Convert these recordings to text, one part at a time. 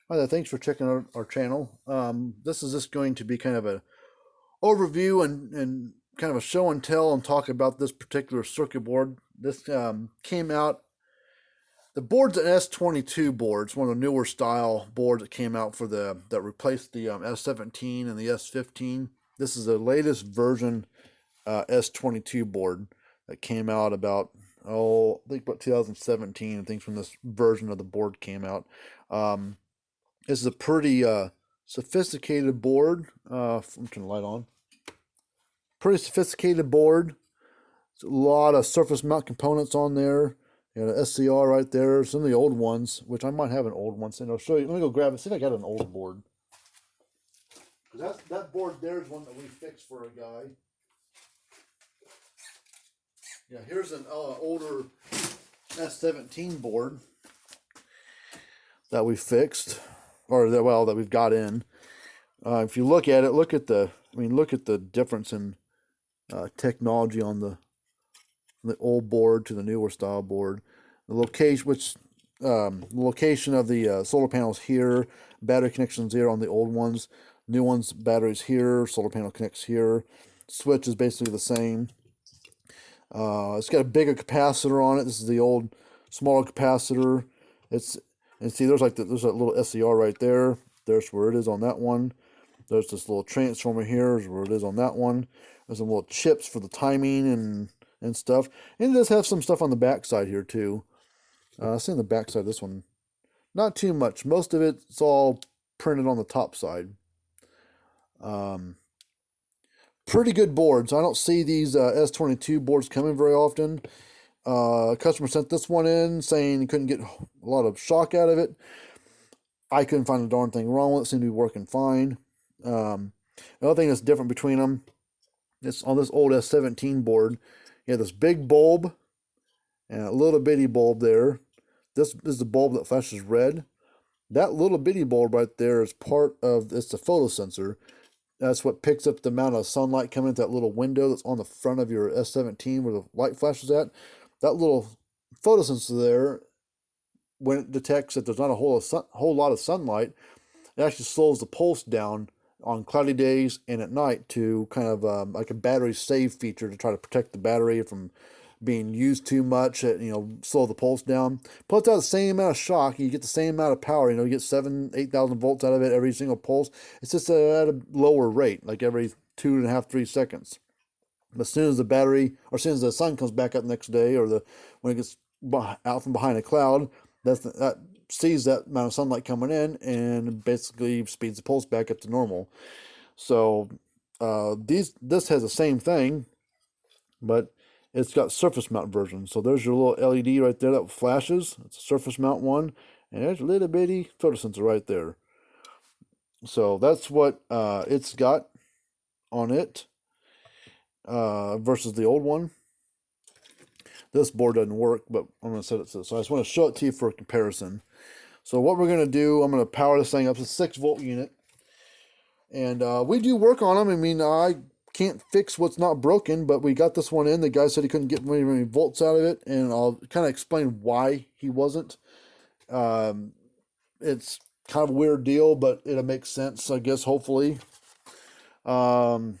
Hi there, thanks for checking out our channel. This is just going to be kind of an overview and kind of a show and tell and talk about this particular circuit board. This came out, the board's an S22 board. It's one of the newer style boards that came out for that replaced the S17 and the S15. This is the latest version S22 board that came out about, I think about 2017, I think when this version of the board came out. This is a pretty sophisticated board. I'm turning the light on. Pretty sophisticated board. There's a lot of surface mount components on there. You know, the SCR right there. Some of the old ones, which I might have an old one. So I'll show you. Let me go grab it. See if I got an old board. That board there is one that we fixed for a guy. Yeah, here's an older S17 board that we fixed, or that we've got in. If you look at it, look at the difference in technology on the old board to the newer style board. The location of the solar panels here, battery connections here on the old ones. New ones, batteries here, solar panel connects here. Switch is basically the same. It's got a bigger capacitor on it. This is the old smaller capacitor. And see, there's that little SCR right there. There's where it is on that one. There's this little transformer here, is where it is on that one. There's some little chips for the timing and stuff. And it does have some stuff on the back side here too. See on the back side of this one, not too much. Most of it's all printed on the top side. Pretty good boards. I don't see these S22 boards coming very often. Customer sent this one in saying he couldn't get a lot of shock out of it. I couldn't find a darn thing wrong with it. It seemed to be working fine. Another thing that's different between them, it's on this old S17 board. You have this big bulb and a little bitty bulb there. This is the bulb that flashes red. That little bitty bulb right there is it's the photosensor. That's what picks up the amount of sunlight coming into that little window that's on the front of your S17 where the light flashes at. That little photosensor there, when it detects that there's not a whole lot of sunlight, it actually slows the pulse down on cloudy days and at night to kind of like a battery save feature to try to protect the battery from being used too much, slow the pulse down. Puts out the same amount of shock, you get the same amount of power. You get 8,000 volts out of it every single pulse. It's just at a lower rate, like every 2.5-3 seconds. But as soon as the sun comes back up the next day, or when it gets out from behind a cloud, that sees that amount of sunlight coming in and basically speeds the pulse back up to normal. So this has the same thing, but it's got surface mount version. So there's your little LED right there that flashes. It's a surface mount one, and there's a little bitty photosensor right there. So that's what it's got on it versus the old one. This board doesn't work, but I'm going to set it so I just want to show it to you for a comparison. So what we're going to do, I'm going to power this thing up. It's a 6-volt unit. And we do work on them. I mean, I can't fix what's not broken, but we got this one in. The guy said he couldn't get very many volts out of it, and I'll kind of explain why he wasn't. It's kind of a weird deal, but it'll make sense, I guess, hopefully. I'm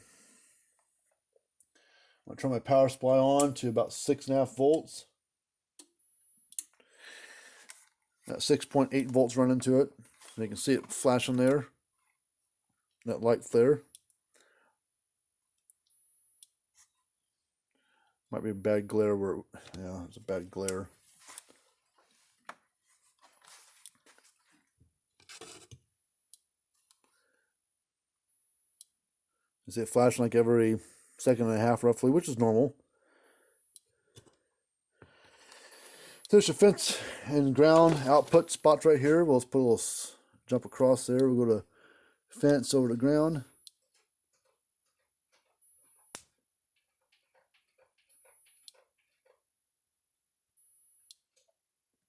going to turn my power supply on to about 6.5 volts. Got 6.8 volts running to it. So you can see it flashing there. That light flare. Might be a bad glare yeah, it's a bad glare. You see it flashing like every second and a half roughly, which is normal. There's your fence and ground output spots right here. We'll just put a little jump across there. We'll go to fence over to ground.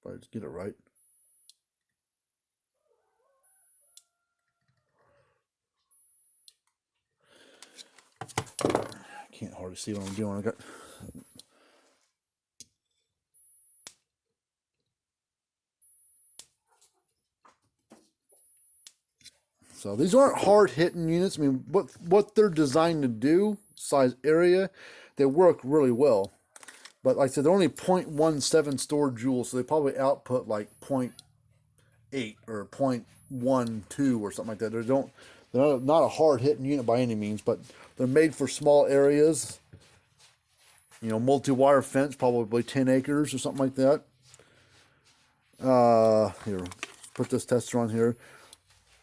Probably just get it right. I can't hardly see what I'm doing. I got So these aren't hard-hitting units. I mean, what they're designed to do, size area, they work really well. But like I said, they're only 0.17 stored joules, so they probably output like 0.8 or 0.12 or something like that. They're not a hard-hitting unit by any means, but they're made for small areas. You know, multi-wire fence, probably 10 acres or something like that. Here, put this tester on here.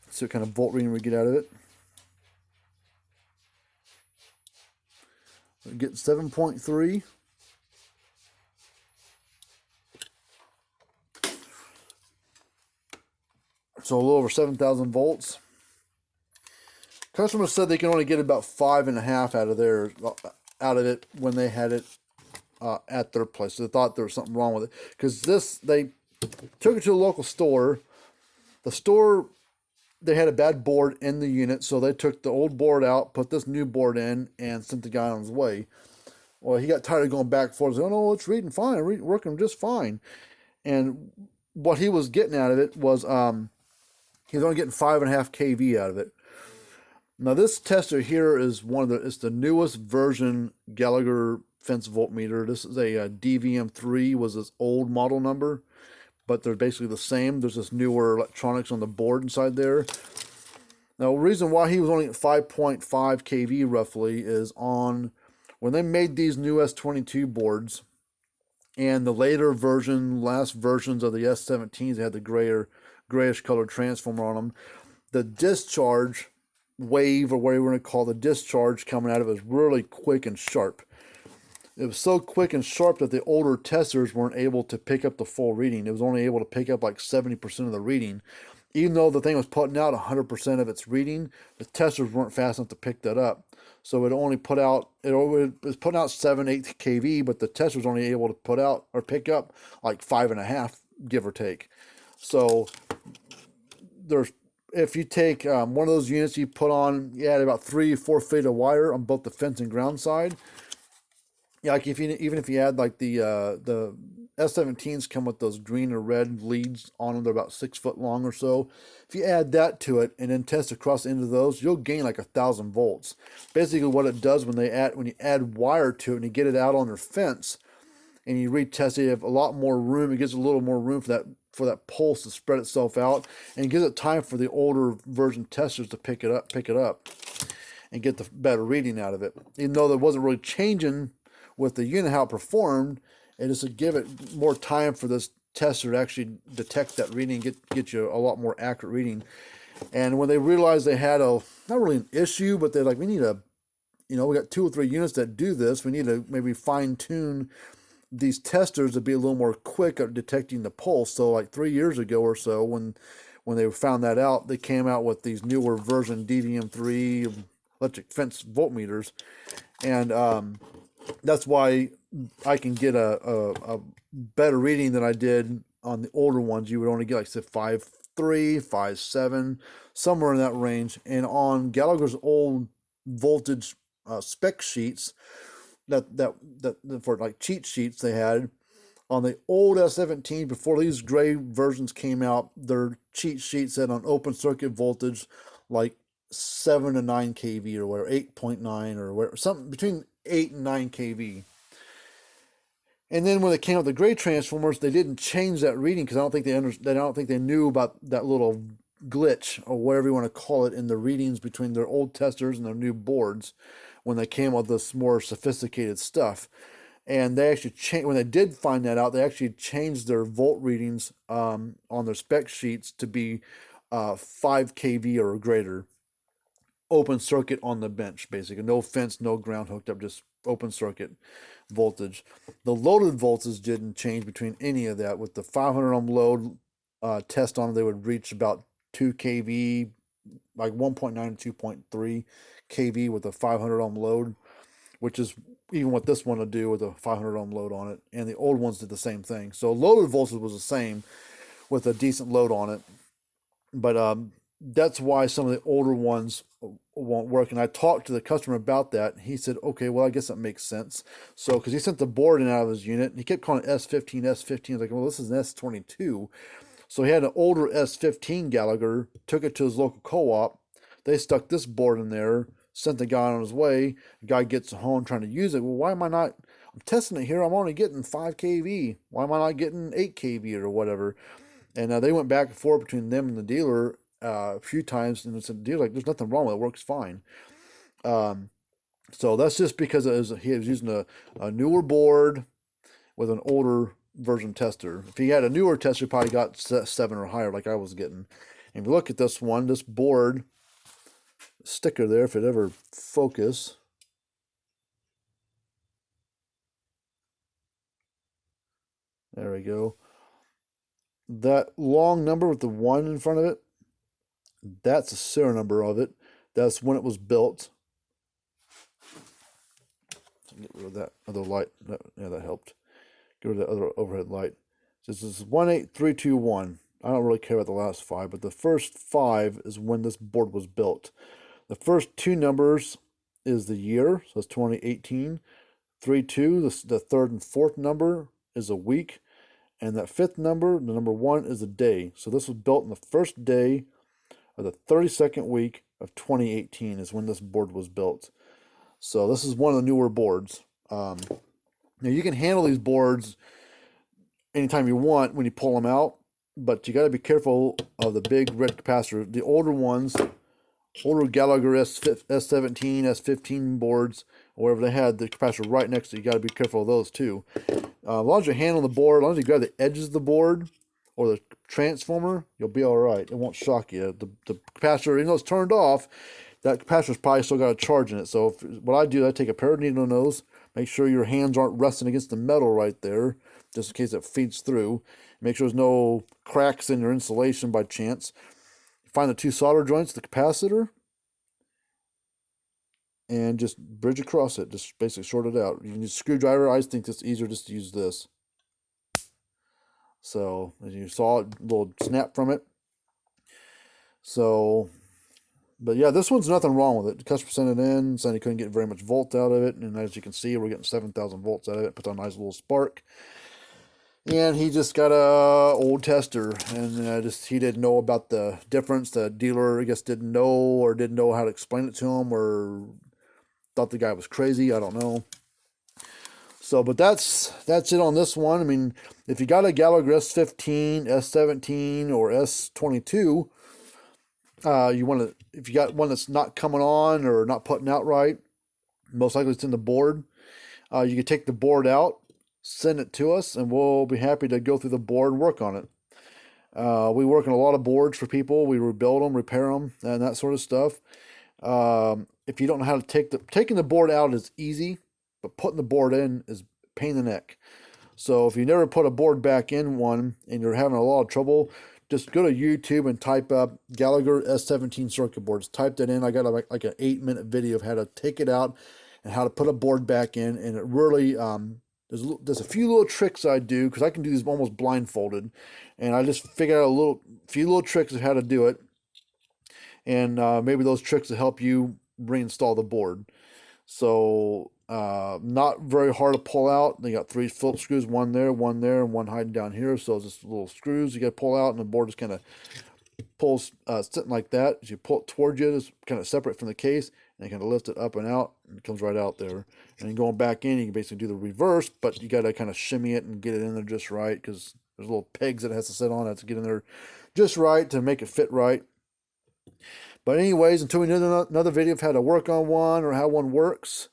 See what kind of volt reading we get out of it. We get 7.3. So a little over 7,000 volts. Customer said they can only get about 5.5 out of it when they had it at their place. So they thought there was something wrong with it, because they took it to a local store. The store, they had a bad board in the unit, so they took the old board out, put this new board in, and sent the guy on his way. Well, he got tired of going back and forth. Oh no, it's reading fine, working just fine. And what he was getting out of it was he was only getting 5.5 kV out of it. Now this tester here is it's the newest version Gallagher fence voltmeter. This is a DVM3 was its old model number, but they're basically the same. There's this newer electronics on the board inside there. Now the reason why he was only at 5.5 kV roughly is when they made these new S22 boards and the last versions of the S17s, they had the grayish colored transformer on them. The discharge wave, or whatever you want to call the discharge coming out of it, was really quick and sharp. It was so quick and sharp that the older testers weren't able to pick up the full reading. It was only able to pick up like 70% of the reading. Even though the thing was putting out 100% of its reading, the testers weren't fast enough to pick that up. So it was putting out 7-8 kV, but the tester was only able to put out or pick up like 5.5, give or take. So if you take one of those units, you add about 3-4 feet of wire on both the fence and ground side. Yeah, like even if you add like the S17s come with those green or red leads on them, they're about 6 foot long or so. If you add that to it and then test across the end of those, you'll gain like 1,000 volts. Basically, what it does when you add wire to it and you get it out on your fence and you retest it, you have a lot more room. It gives a little more room for that pulse to spread itself out, and gives it time for the older version testers to pick it up and get the better reading out of it. Even though there wasn't really changing with the unit how it performed, it just would give it more time for this tester to actually detect that reading and get you a lot more accurate reading. And when they realized they had not really an issue, but they're like, we got 2 or 3 units that do this. We need to maybe fine tune these testers to be a little more quick at detecting the pulse. So like 3 years ago or so, when they found that out, they came out with these newer version DVM3 electric fence voltmeters. And that's why I can get a better reading than I did on the older ones. You would only get like say 5.3, 5.7, somewhere in that range. And on Gallagher's old voltage spec sheets, that for like cheat sheets they had on the old S17 before these gray versions came out, their cheat sheet said on open circuit voltage like 7 to 9 kV or whatever, 8.9 or whatever, something between 8 and 9 kV. And then when they came out with the gray transformers, they didn't change that reading because I don't think they knew about that little glitch or whatever you want to call it in the readings between their old testers and their new boards when they came with this more sophisticated stuff. And they actually changed, when they did find that out, they actually changed their volt readings on their spec sheets to be 5 kV or greater. Open circuit on the bench, basically. No fence, no ground hooked up, just open circuit voltage. The loaded voltage didn't change between any of that. With the 500 ohm load test on, they would reach about 2 kV, like 1.9 to 2.3 kV with a 500 ohm load, which is even what this one would do with a 500 ohm load on it. And the old ones did the same thing. So loaded voltage was the same with a decent load on it. But that's why some of the older ones won't work. And I talked to the customer about that. He said, okay, well, I guess that makes sense. So, because he sent the board in out of his unit, and he kept calling it S15, S15. I was like, well, this is an S22. So he had an older S15 Gallagher, took it to his local co-op, They stuck this board in there, sent the guy on his way. The guy gets home trying to use it. Well, why am I not? I'm testing it here. I'm only getting 5 kV. Why am I not getting 8 kV or whatever? And they went back and forth between them and the dealer a few times, and the dealer like, there's nothing wrong with it. It works fine. So that's just because he was using a newer board with an older version tester. If he had a newer tester, he probably got 7 or higher like I was getting. And if you look at this one, this board sticker there, if it ever focus. There we go. That long number with the 1 in front of it, that's the serial number of it. That's when it was built. So get rid of that other light. Yeah, that helped. Get rid of that other overhead light. This is 18321. I don't really care about the last 5, but the first 5 is when this board was built. The first 2 numbers is the year, so it's 2018. 32, the third and fourth number is a week. And that 5th number, the number 1, is a day. So this was built on the first day of the 32nd week of 2018 is when this board was built. So this is one of the newer boards. Now you can handle these boards anytime you want when you pull them out, but you got to be careful of the big red capacitor. The older ones, older Gallagher S17, S15 boards, or whatever they had, the capacitor right next to it. You got to be careful of those too. As long as you handle the board, as long as you grab the edges of the board or the transformer, you'll be all right. It won't shock you. The capacitor, even though it's turned off, that capacitor's probably still got a charge in it. So what I do, I take a pair of needle nose, make sure your hands aren't resting against the metal right there, just in case it feeds through. Make sure there's no cracks in your insulation by chance. Find the 2 solder joints, the capacitor, and just bridge across it. Just basically short it out. You can use a screwdriver. I just think it's easier just to use this. So, as you saw, a little snap from it. So, but yeah, this one's nothing wrong with it. The customer sent it in, saying he couldn't get very much volt out of it. And as you can see, we're getting 7,000 volts out of it. Puts on a nice little spark. And he just got a old tester, and he didn't know about the difference. The dealer, I guess, didn't know how to explain it to him, or thought the guy was crazy. I don't know. So, but that's it on this one. I mean, if you got a Gallagher S15, S17, or S22, if you got one that's not coming on or not putting out right, most likely it's in the board. You can take the board out, send it to us, and we'll be happy to go through the board and work on it. We work on a lot of boards for people. We rebuild them, repair them, and that sort of stuff. If you don't know how to taking the board out is easy, but putting the board in is a pain in the neck. So if you never put a board back in one and you're having a lot of trouble, just go to YouTube and type up Gallagher S17 circuit boards. Type that in. I got like an 8-minute video of how to take it out and how to put a board back in. And it really, there's a few little tricks I do, because I can do these almost blindfolded. And I just figured out a few little tricks of how to do it. And maybe those tricks will help you reinstall the board. So not very hard to pull out. They got 3 Phillips screws, one there, and one hiding down here. So it's just little screws you got to pull out, and the board just kind of pulls sitting like that. As you pull it towards you, it's kind of separate from the case, and you kind of lift it up and out, and it comes right out there. And then going back in, you can basically do the reverse, but you got to kind of shimmy it and get it in there just right, because there's little pegs that it has to sit on. It has to get in there just right to make it fit right. But anyways, until we do another video of how to work on one or how one works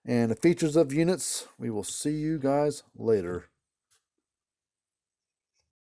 and the features of units, we will see you guys later.